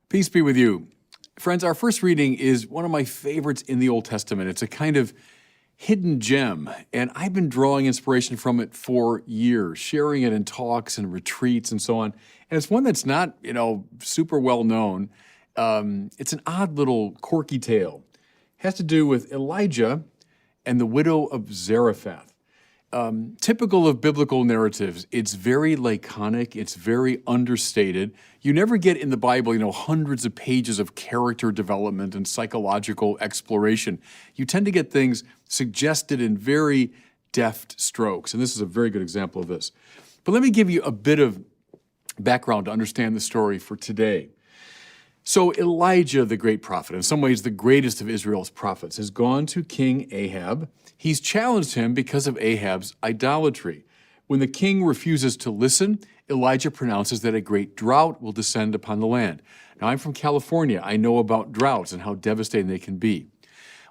Peace be with you. Friends, our first reading is one of my favorites in the Old Testament. It's a kind of hidden gem, and I've been drawing inspiration from it for years, sharing it in talks and retreats and so on. And it's one that's not, super well known. It's an odd little quirky tale. It has to do with Elijah and the widow of Zarephath. Typical of biblical narratives, it's very laconic, it's very understated. You never get in the Bible, hundreds of pages of character development and psychological exploration. You tend to get things suggested in very deft strokes, and this is a very good example of this. But let me give you a bit of background to understand the story for today. So Elijah, the great prophet, in some ways the greatest of Israel's prophets, has gone to King Ahab. He's challenged him because of Ahab's idolatry. When the king refuses to listen, Elijah pronounces that a great drought will descend upon the land. Now, I'm from California. I know about droughts and how devastating they can be.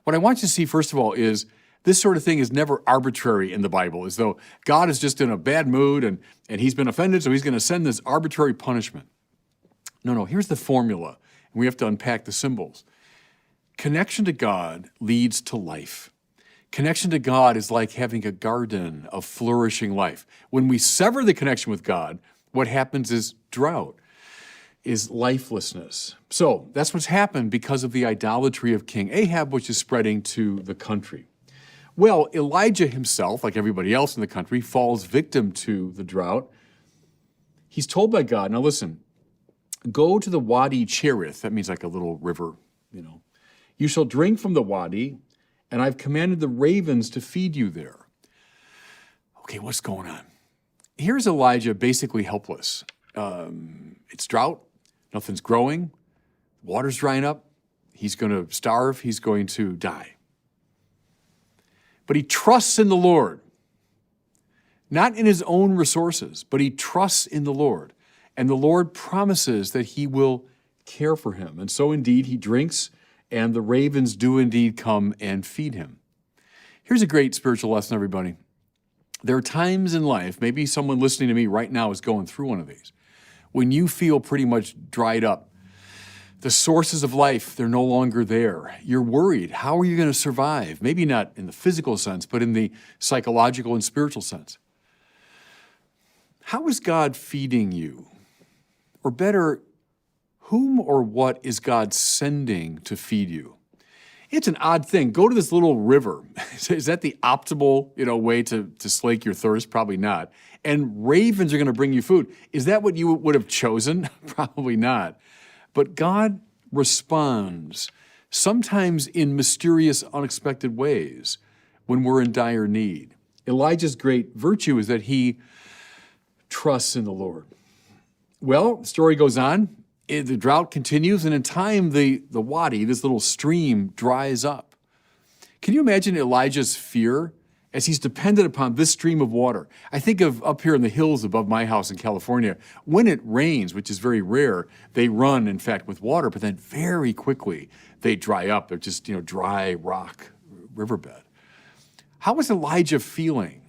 What I want you to see, first of all, is this sort of thing is never arbitrary in the Bible, as though God is just in a bad mood and he's been offended, so he's going to send this arbitrary punishment. No, here's the formula. We have to unpack the symbols. Connection to God leads to life. Connection to God is like having a garden of flourishing life. When we sever the connection with God, what happens is drought, is lifelessness. So that's what's happened because of the idolatry of King Ahab, which is spreading to the country. Well, Elijah himself, like everybody else in the country, falls victim to the drought. He's told by God, now listen, go to the Wadi Cherith, that means like a little river, You shall drink from the wadi, and I've commanded the ravens to feed you there. Okay, what's going on? Here's Elijah basically helpless. It's drought, nothing's growing, water's drying up, he's going to starve, he's going to die. But he trusts in the Lord, not in his own resources, but he trusts in the Lord. And the Lord promises that he will care for him. And so indeed he drinks, and the ravens do indeed come and feed him. Here's a great spiritual lesson, everybody. There are times in life, maybe someone listening to me right now is going through one of these, when you feel pretty much dried up. The sources of life, they're no longer there. You're worried. How are you going to survive? Maybe not in the physical sense, but in the psychological and spiritual sense. How is God feeding you? Or better, whom or what is God sending to feed you? It's an odd thing. Go to this little river. Is that the optimal, way to slake your thirst? Probably not. And ravens are going to bring you food. Is that what you would have chosen? Probably not. But God responds, sometimes in mysterious, unexpected ways, when we're in dire need. Elijah's great virtue is that he trusts in the Lord. Well, the story goes on. The drought continues, and in time, the wadi, this little stream, dries up. Can you imagine Elijah's fear as he's dependent upon this stream of water? I think of up here in the hills above my house in California, when it rains, which is very rare, they run, in fact, with water, but then very quickly they dry up. They're just, dry rock riverbed. How is Elijah feeling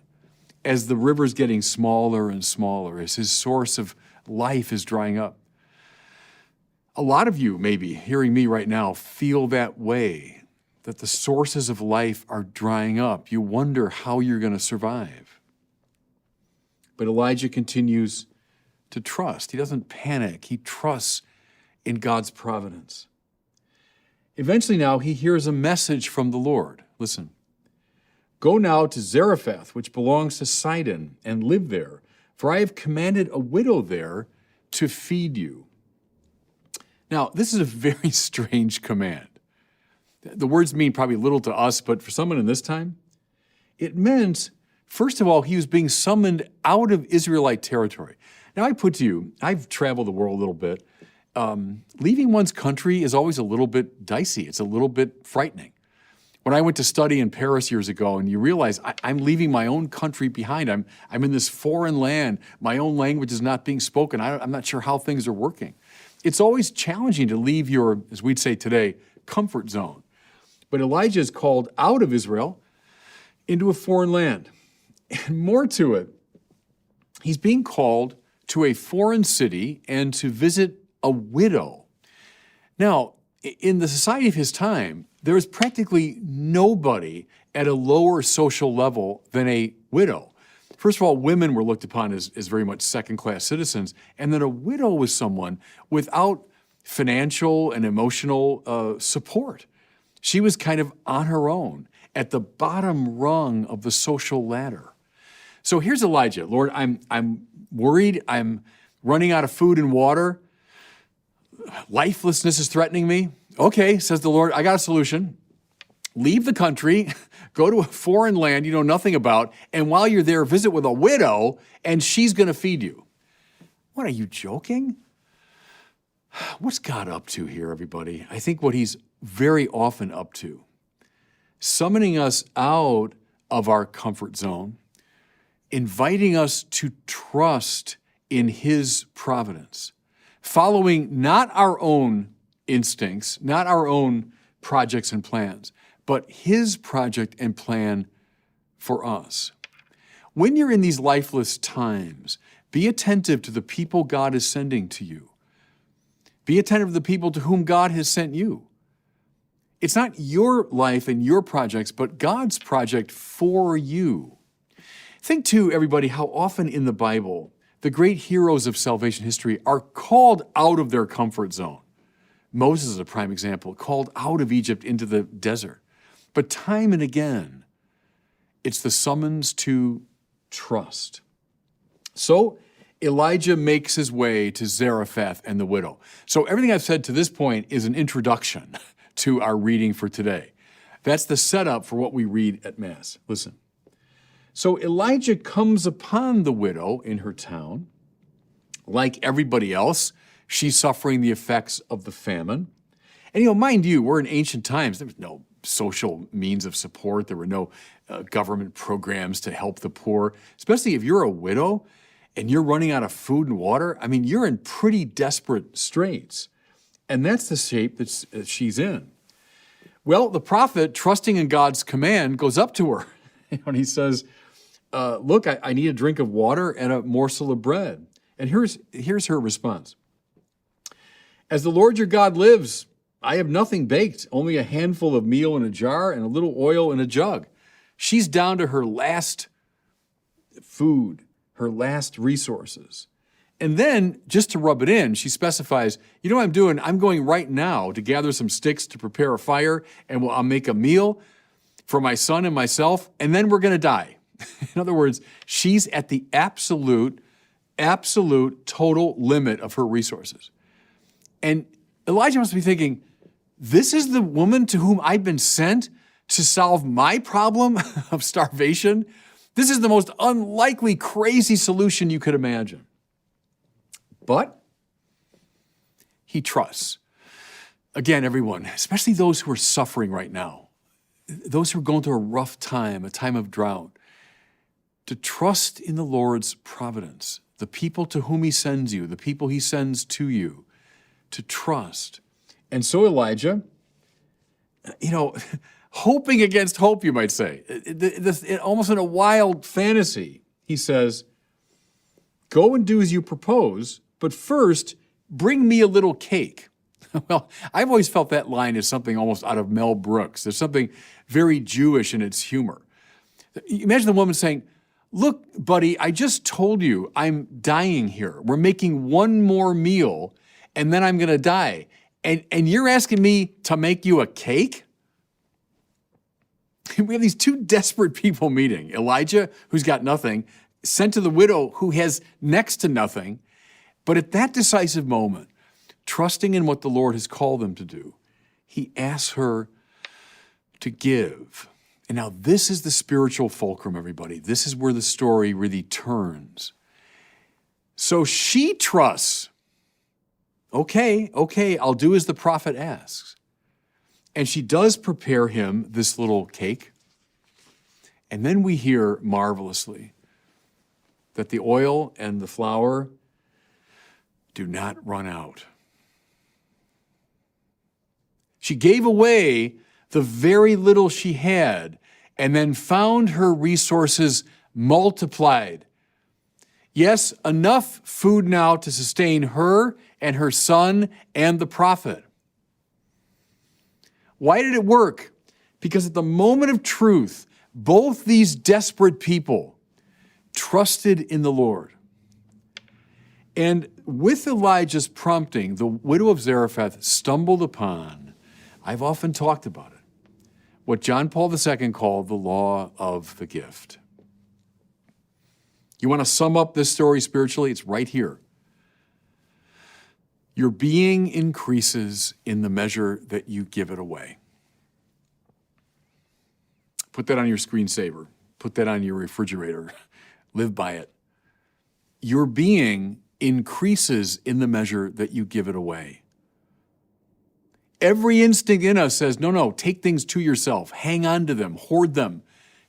as the river's getting smaller and smaller, as his source of life is drying up? A lot of you, maybe, hearing me right now, feel that way, that the sources of life are drying up. You wonder how you're going to survive. But Elijah continues to trust. He doesn't panic. He trusts in God's providence. Eventually now, he hears a message from the Lord. Listen. Go now to Zarephath, which belongs to Sidon, and live there, for I have commanded a widow there to feed you. Now, this is a very strange command. The words mean probably little to us, but for someone in this time, it meant, first of all, he was being summoned out of Israelite territory. Now, I put to you, I've traveled the world a little bit. Leaving one's country is always a little bit dicey. It's a little bit frightening. When I went to study in Paris years ago, and you realize I'm leaving my own country behind. I'm in this foreign land. My own language is not being spoken. I'm not sure how things are working. It's always challenging to leave your, as we'd say today, comfort zone. But Elijah is called out of Israel into a foreign land. And more to it, he's being called to a foreign city and to visit a widow. Now, in the society of his time, there was practically nobody at a lower social level than a widow. First of all, women were looked upon as very much second-class citizens, and then a widow was someone without financial and emotional support. She was kind of on her own, at the bottom rung of the social ladder. So here's Elijah. Lord, I'm worried. I'm running out of food and water. Lifelessness is threatening me. Okay, says the Lord, I got a solution. Leave the country, go to a foreign land you know nothing about, and while you're there, visit with a widow, and she's going to feed you. What, are you joking? What's God up to here, everybody? I think what he's very often up to, summoning us out of our comfort zone, inviting us to trust in his providence, following not our own instincts, not our own projects and plans, but his project and plan for us. When you're in these lifeless times, be attentive to the people God is sending to you. Be attentive to the people to whom God has sent you. It's not your life and your projects, but God's project for you. Think too, everybody, how often in the Bible, the great heroes of salvation history are called out of their comfort zone. Moses is a prime example, called out of Egypt into the desert. But time and again, it's the summons to trust. So Elijah makes his way to Zarephath and the widow. So everything I've said to this point is an introduction to our reading for today. That's the setup for what we read at Mass. Listen. So Elijah comes upon the widow in her town. Like everybody else, she's suffering the effects of the famine. And mind you, we're in ancient times. There was no social means of support. There were no government programs to help the poor, especially if you're a widow and you're running out of food and water. I mean, you're in pretty desperate straits. And that's the shape that she's in. Well, the prophet, trusting in God's command, goes up to her and he says, look, I need a drink of water and a morsel of bread. And here's her response. As the Lord your God lives, I have nothing baked, only a handful of meal in a jar and a little oil in a jug. She's down to her last food, her last resources. And then, just to rub it in, she specifies, you know what I'm doing? I'm going right now to gather some sticks to prepare a fire, and I'll make a meal for my son and myself, and then we're going to die. In other words, she's at the absolute total limit of her resources. And Elijah must be thinking, this is the woman to whom I've been sent to solve my problem of starvation? This is the most unlikely, crazy solution you could imagine. But he trusts. Again, everyone, especially those who are suffering right now, those who are going through a rough time, a time of drought, to trust in the Lord's providence, the people to whom he sends you, the people he sends to you, to trust. And so Elijah, hoping against hope, you might say, almost in a wild fantasy, he says, go and do as you propose, but first, bring me a little cake. Well, I've always felt that line is something almost out of Mel Brooks. There's something very Jewish in its humor. Imagine the woman saying, look, buddy, I just told you I'm dying here. We're making one more meal, and then I'm going to die. And you're asking me to make you a cake? We have these two desperate people meeting. Elijah, who's got nothing, sent to the widow who has next to nothing. But at that decisive moment, trusting in what the Lord has called them to do, he asks her to give. And now this is the spiritual fulcrum, everybody. This is where the story really turns. So she trusts. Okay, I'll do as the prophet asks. And she does prepare him this little cake. And then we hear marvelously that the oil and the flour do not run out. She gave away the very little she had and then found her resources multiplied. Yes, enough food now to sustain her and her son and the prophet. Why did it work? Because at the moment of truth, both these desperate people trusted in the Lord. And with Elijah's prompting, the widow of Zarephath stumbled upon, I've often talked about it, what John Paul II called the law of the gift. You want to sum up this story spiritually? It's right here. Your being increases in the measure that you give it away. Put that on your screensaver. Put that on your refrigerator. Live by it. Your being increases in the measure that you give it away. Every instinct in us says, no, take things to yourself. Hang on to them. Hoard them.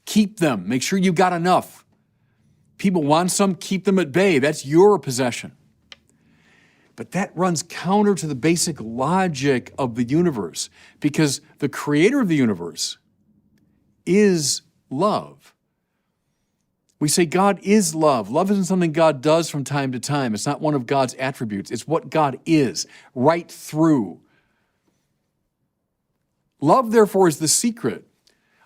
Keep them. Make sure you've got enough. People want some, keep them at bay. That's your possession. But that runs counter to the basic logic of the universe, because the creator of the universe is love. We say God is love. Love isn't something God does from time to time. It's not one of God's attributes. It's what God is, right through. Love, therefore, is the secret.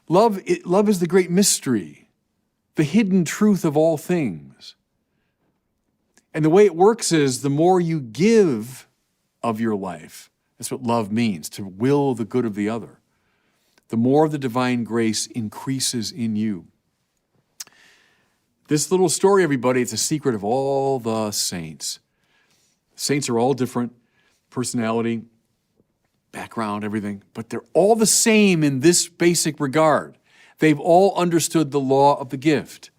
Love is the great mystery, the hidden truth of all things. And the way it works is the more you give of your life, that's what love means, to will the good of the other, the more the divine grace increases in you. This little story, everybody, it's a secret of all the saints. Saints are all different, personality, background, everything, but they're all the same in this basic regard. They've all understood the law of the gift.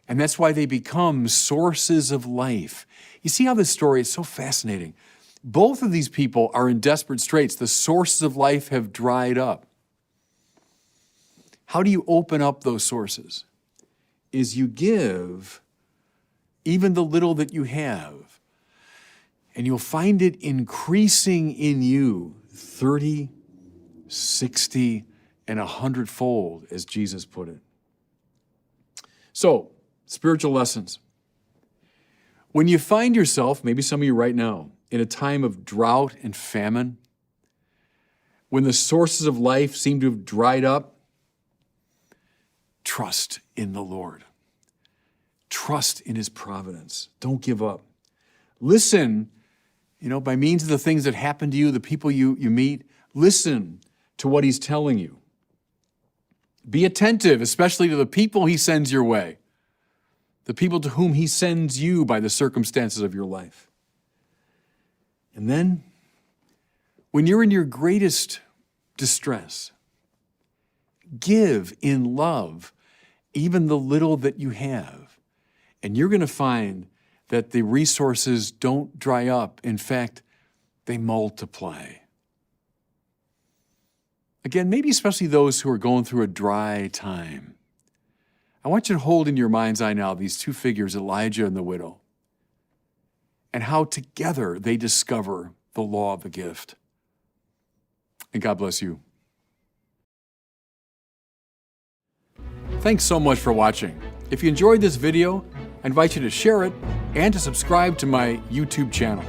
And that's why they become sources of life. You see how this story is so fascinating? Both of these people are in desperate straits. The sources of life have dried up. How do you open up those sources? Is you give even the little that you have, and you'll find it increasing in you 30, 60, and 100-fold, as Jesus put it. So, spiritual lessons. When you find yourself, maybe some of you right now, in a time of drought and famine, when the sources of life seem to have dried up, trust in the Lord. Trust in His providence. Don't give up. Listen, by means of the things that happen to you, the people you meet, listen to what He's telling you. Be attentive, especially to the people He sends your way, the people to whom He sends you by the circumstances of your life. And then, when you're in your greatest distress, give in love even the little that you have. And you're going to find that the resources don't dry up. In fact, they multiply. Again, maybe especially those who are going through a dry time. I want you to hold in your mind's eye now these two figures, Elijah and the widow, and how together they discover the law of the gift. And God bless you. Thanks so much for watching. If you enjoyed this video, I invite you to share it and to subscribe to my YouTube channel.